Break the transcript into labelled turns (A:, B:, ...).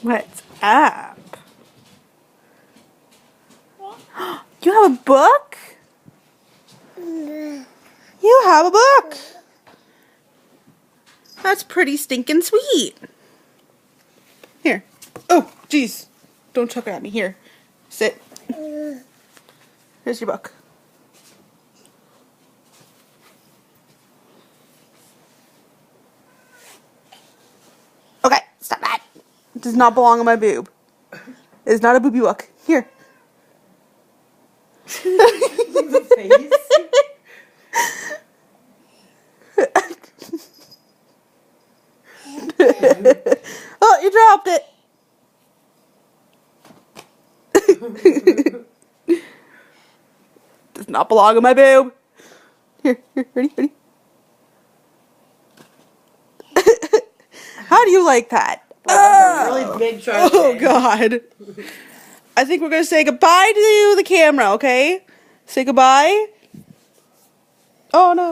A: What's up? You have a book? You have a book. That's pretty stinking sweet. Here. Oh, jeez. Don't chuck it at me. Here. Sit. Here's your book. Okay, stop that. It does not belong on my boob. It is not a booby book. Here.
B: The face.
A: Oh, you dropped it. Does not belong on my boob. Here, ready? How do you like that?
B: Really big trash
A: Oh,
B: can.
A: God. I think we're going to say goodbye to the camera, okay? Say goodbye. Oh, no.